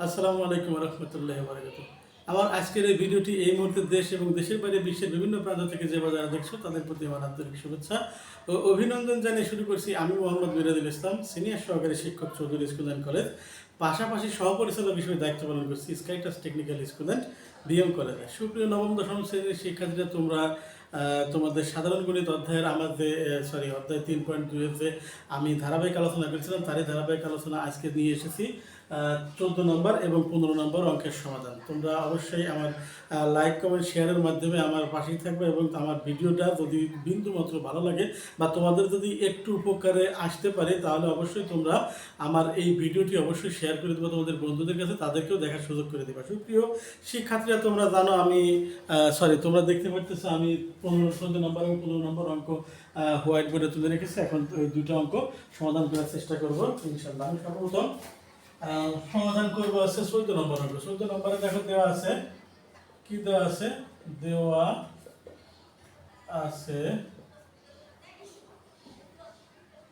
আসসালামু আলাইকুম রহমতুল্লাহ বারাকাতু। আমার আজকের এই ভিডিওটি এই মুহূর্তে দেশ এবং দেশের বাইরে বিশ্বের বিভিন্ন প্রান্ত থেকে যে যারা দেখছো তাদের প্রতি আমার আন্তরিক শুভেচ্ছা ও অভিনন্দন জানিয়ে শুরু করছি। আমি মোহাম্মদ মিরাজুল ইসলাম, সিনিয়র সহকারী শিক্ষক, চৌধুরী স্কুল অ্যান্ড কলেজ, পাশাপাশি সহপরিচালক হিসেবে দায়িত্ব পালন করছি স্কাইটাস টেকনিক্যাল স্কুল অ্যান্ড বিএম কলেজে। সুপ্রিয় নবম দশম শ্রেণীর শিক্ষার্থীরা, তোমরা তোমাদের সাধারণ গণিত অধ্যায়ের অধ্যায় 3.2 যে আমি ধারাবাহিক আলোচনা করেছিলাম, তারই ধারাবাহিক আলোচনা আজকে নিয়ে এসেছি 14 নম্বর এবং 15 নম্বর অঙ্কের সমাধান। তোমরা অবশ্যই আমার লাইক কমেন্ট শেয়ারের মাধ্যমে আমার পাশেই থাকবে এবং আমার ভিডিওটা যদি বিন্দুমাত্র ভালো লাগে বা তোমাদের যদি একটু উপকারে আসতে পারে, তাহলে অবশ্যই তোমরা আমার এই ভিডিওটি অবশ্যই শেয়ার করে দেবো তোমাদের বন্ধুদের কাছে, তাদেরকেও দেখার সুযোগ করে দেবা। সুপ্রিয় শিক্ষার্থীরা, তোমরা জানো তোমরা দেখতে পাচ্ছ আমি 14 নম্বর এবং 15 নম্বর অঙ্ক হোয়াইট বোর্ডে তুলে রেখেছি। এখন ওই দুটো অঙ্ক সমাধান করার চেষ্টা করবো ইনশাআল্লাহ। আমি সর্বপ্রথম সমাধান করবো আছে 14 নম্বর অঙ্ক। 14 নম্বরে দেখো দেওয়া আছে, কি দেওয়া আছে? দেওয়া আছে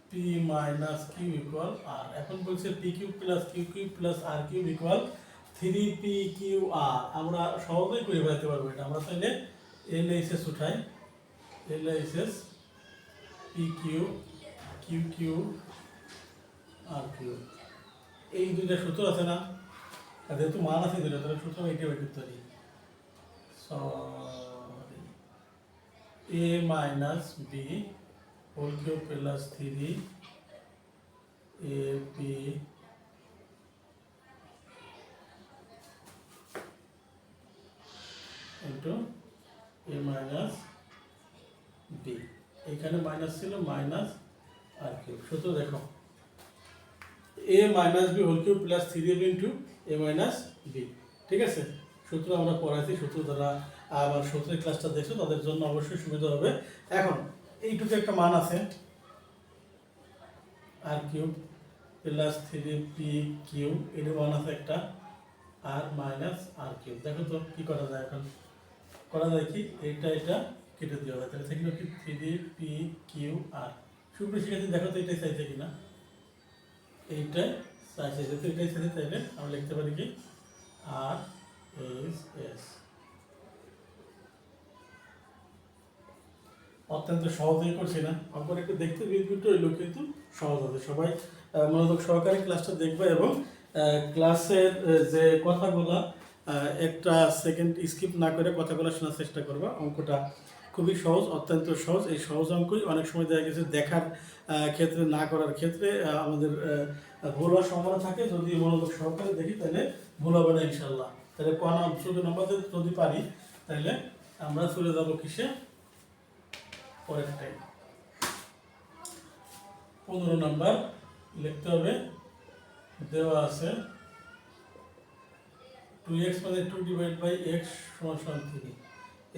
p minus Q equal R. এখন বলছে P Q plus Q Q plus R Q equal 3p Q R. আমরা সহজেই করে ফেলতে পারবো এটা। আমরা তাহলে LHS উঠাই, LHS P Q Q Q R Q. এই দুইটা সূত্র আছে না, যেহেতু মান আছে দুইটা, তাহলে সূত্র এটি বের করতে পারি। a minus B whole cube plus 3ab into a minus B. এখানে মাইনাস ছিল, মাইনাস আর কিউব। সূত্র দেখো, a minus B whole cube plus 3ab into a minus B. ঠিক আছে, সূত্র আমরা পড়াইছি। সূত্র দ্বারা আমার সূত্রের ক্লাসটা দেখছো তাদের জন্য অবশ্যই সুবিধা হবে। এখন এইটুকু একটা মান আছে, আর কিউব প্লাস 3p কিউ, এটার মান আছে একটা, আর মাইনাস আর কিউব। দেখো তো কি করা যায়। এখন করা যায় কি, এটা কেটে দেওয়া হয়, তাহলে থাকলো কি 3p কিউ আর। সুপ্রিয় শিক্ষার্থী, দেখো তো এটাই চাইছে কিনা। এইটাই চাইছে, যেহেতু এটাই চাইছে তাইলে আমরা লিখতে পারি কি আর এস। অত্যন্ত সহজেই করছি না, অঙ্কটা একটু দেখতে বিদ্যুৎ হইলো কিন্তু সহজ হবে। সবাই মনোযোগ সহকারে ক্লাসটা দেখবে এবং ক্লাসের যে কথাগুলো একটা সেকেন্ড স্কিপ না করে কথাগুলো শোনার চেষ্টা করবা। অঙ্কটা খুবই সহজ, অত্যন্ত সহজ। এই সহজ অঙ্কই অনেক সময় দেখা গেছে দেখার ক্ষেত্রে, না করার ক্ষেত্রে আমাদের ভুল হওয়ার সম্ভাবনা থাকে। যদি মনোযোগ সহকারে দেখি তাহলে ভুল হবে না ইনশাল্লাহ। তাহলে শুধু নম্বর যদি পারি তাহলে আমরা চলে যাবো কিসে, পরেরটাই। 15 নম্বর লিখতে হবে। দেওয়া আছে 2x মানে 2 ডিভাইড বাই x সমান 3।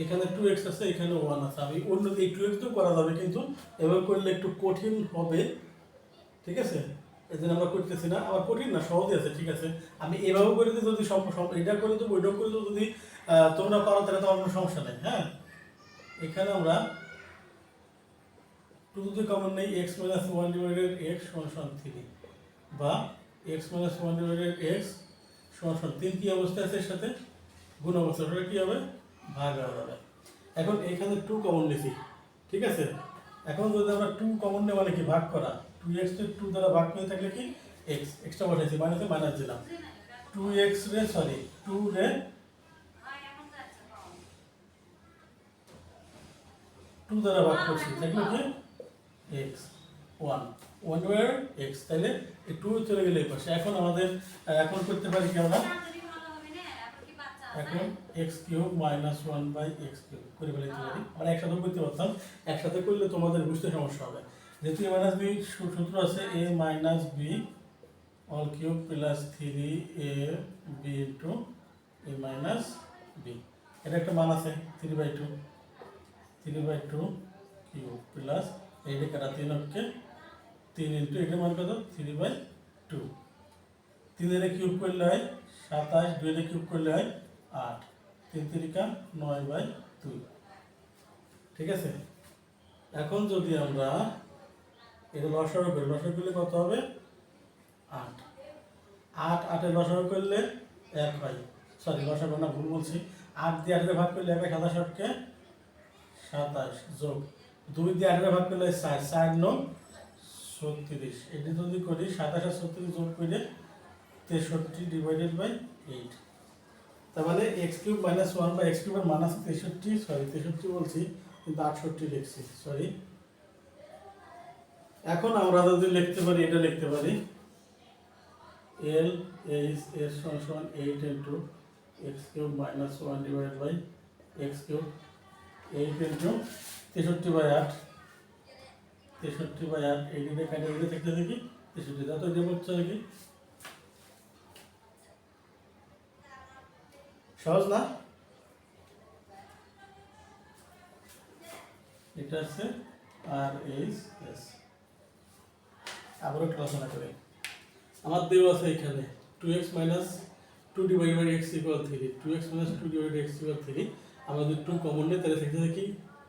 এখানে 2x আছে, এখানে 1 আছে। আমি অন্য এই 2x তো করা যাবে, কিন্তু এভাবে করলে একটু কঠিন হবে। ঠিক আছে, এই জন্য আমরা করতেছি না। আমার কঠিন না, সহজই আছে। ঠিক আছে, আমি এভাবে করে দিই, যদি এটা করে দেবো, ওইটা করে দেবো, যদি তোমরা পারো তাহলে তো আমার কোনো সমস্যা নেই। হ্যাঁ, এখানে আমরা 2 যদি কমন নেই, x minus 1 divided x সমান 3 বা x minus 1 divided x সমান 3 কি অবস্থায় আছে, এর সাথে গুণ অবস্থা, ওটা কি হবে, ভাগ হয়ে যাবে। এখন এখানে 2 কমন নিছি। ঠিক আছে, এখন যদি আমরা 2 কমন নেই মানে কি, ভাগ করা। 2x কে 2 দ্বারা ভাগ করে থাকলে কি x, এক্সট্রা বসাইছি, মাইনাসে মাইনাস দিলাম। 2x রে 2 রে 2 দ্বারা ভাগ করছি, থাকলো কি x 1 over x। তাহলে এই 2 চলে গেলে এই পাশে। এখন আমাদের এখন করতে পারি কি আমরা, এখন x cube minus 1 by x cube করে ফেলতে পারি। মানে একসাথে করতে পারতাম, একসাথে করলে তোমাদের বুঝতে সমস্যা হবে। যেহেতু a মাইনাস বি সূত্র আছে, a minus B all cube plus 3ab into a minus B. এটা একটা মান আছে 3/2 কিউব প্লাস এইটা কাটা 3 অক্ষে 3 ইন্টু এটা মান কত 3/2। 3 এর কিউব করলে হয় 27, 2 এর কিউব করলে হয় 8, 3 3 9/2। ঠিক আছে, এখন যদি আমরা এটা লসাগু করি, লসাগু করলে কত হবে 8। 8 8 এর লসাগু করলে 1 হয়, সরি লসাগু না, ভুল বলছি। 8 দিয়ে 8 ভাগ করলে 1 হয়, 27 8 27 যোগ 2 দিয়ে 8 ভাগ করলে 4 4 9 36। এটা যদি করি 27 আর 36 যোগ করে 63 ডিভাইডেড বাই 8। তার মানে এক্স কিউব মাইনাস 1 বা এক্স কিউবের মান আছে 63, সরি 63 বলছি কিন্তু 68 লিখছি, সরি। এখন আমরা যদি লিখতে পারি, এটা লিখতে পারি এল এইচ এর সমান 8 into X cube minus 1 divided by X cube 8 into 63/8, 63/8 এই দিকে কাটে দিকে থাকতে দেখি 63, যত এটা বলছে নাকি সহজ না? এটা আছে আর এইচ এস। আবারও আলোচনা করি। আমার দেওয়া আছে এখানে 2x minus 2 divide by x equal 3, 2x minus 2 divide x equal 3। আমরা যদি 2 কমন নিই তাহলে থাকতে দেখি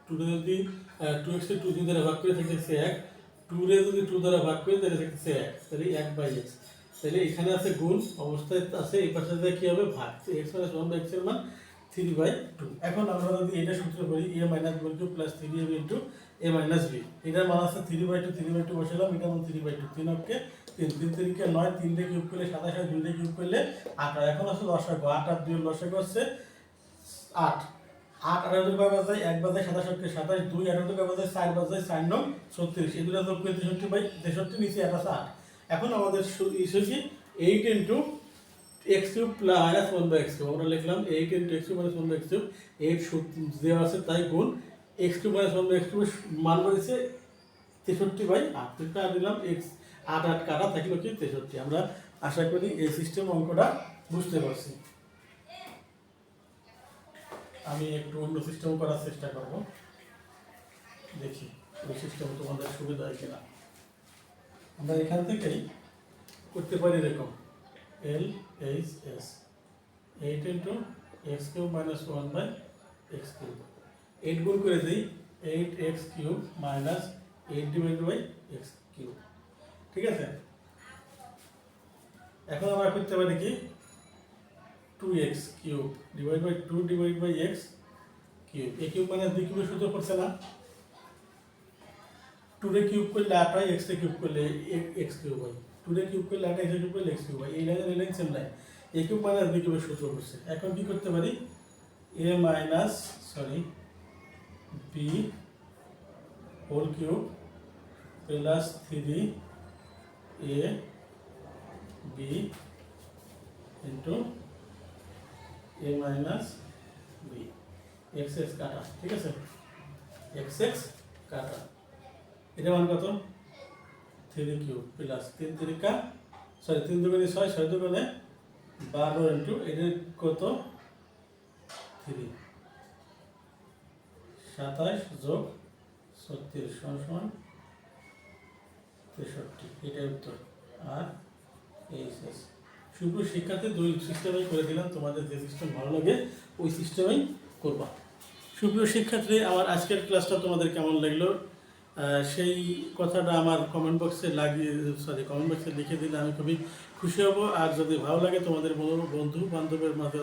2 যদি 2x কে 2 দিয়ে ভাগ করে থাকতেছে 1, 2 রে যদি 2 দ্বারা ভাগ করে তাহলে থাকতেছে 1, তাহলে 1/x। তাহলে এখানে আছে গুণ অবস্থায় আছে, এই পাশে কি হবে ভাগ, x মাইনাস 1/x এর মান 3/2। এখন আমরা যদি এটা সূত্র করি a minus b cube plus 3ab into a minus b, এটার মান আছে 3/2, 3/2 বসালাম, এটা মান 3/2, 3 অক্ষে 3, 3 3 9, 3 রে কিউব করলে 27 হয়, 2 রে কিউব করলে 8 হয়। এখন আছে লসাগু, 8 আর 2 এর লসাগু হচ্ছে 8, 8 8 এর কয় বাজায় 1 বাজায় 27 কে 27, 2 8 এর কয় বাজায় 4 বাজায় 4 9 36, এই দুটো যোগ করে 63/63 নিচে 8 আছে 8। এখন আমাদের ইস্যু কি 8 into x cube minus 1/x cube, আমরা লিখলাম 8 into x cube minus 1/x cube, 8 দেওয়া আছে তাই গুণ x cube minus 1/x cube মান করেছে 63/8, এটা দিলাম x 8 8 কাটা থাকলো কি 63। আমরা আশা করি এই সিস্টেম অঙ্কটা বুঝতে পারছি। আমি একটু অন্য সিস্টেম করার চেষ্টা করব, দেখি ওই সিস্টেম তোমাদের সুবিধা হয় কিনা। আমরা এখান থেকেই করতে পারি এরকম L H S 8 into X cube minus 1/x cube, 8 গুণ করে দিই 8x cube minus 8 divide by X cube, ঠিক আছে। এখন আমরা করতে পারি কি 2x cube divide by 2 divide by x cube, a cube minus b কিউবের সূত্র পড়ছে না, 2 রে কিউব করলে 8 হয়, x রে কিউব করলে x কিউব হয়, 2 রে কিউব করলে 8 x রে কিউব করলে x কিউব হয়, এই line same line, a cube minus b কিউবের সূত্র পড়ছে। এখন কি করতে পারি a minus b whole cube plus 3a b into a minus b, x x কাটা, ঠিক আছে, x x কাটা, এটা মান কত 3 কিউব প্লাস 3 3 3 দুগুণে 6, 6 দুগুণে 12 ইন্টু এটা কত 3 27 যোগ 36 সমান 63, এটাই উত্তর। আর এই শেষ। সুপ্রিয় শিক্ষার্থী, দুই সিস্টেমেই করে দিলাম, তোমাদের যে সিস্টেম ভালো লাগে ওই সিস্টেমেই করবা। সুপ্রিয় শিক্ষার্থী, আমার আজকের ক্লাসটা তোমাদের কেমন লাগলো সেই কথাটা আমার কমেন্ট বক্সে কমেন্ট বক্সে লিখে দিলে আমি খুবই খুশি হব। আর যদি ভালো লাগে তোমাদের বন্ধু বান্ধবের মাঝে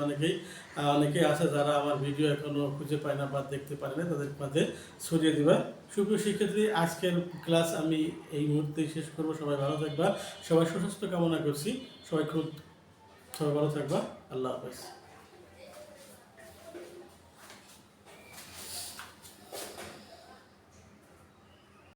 অনেকেই আছে যারা আমার ভিডিও এখনও খুঁজে পায় না বা দেখতে পারে না, তাদের মাঝে ছড়িয়ে দিবা। সুপ্রিয় শিক্ষার্থী, আজকের ক্লাস আমি এই মুহূর্তেই শেষ করবো। সবাই ভালো থাকবা, সবাই সুস্বাস্থ্য কামনা করছি, সবাই ভালো থাকবা। আল্লাহ হাফেজ।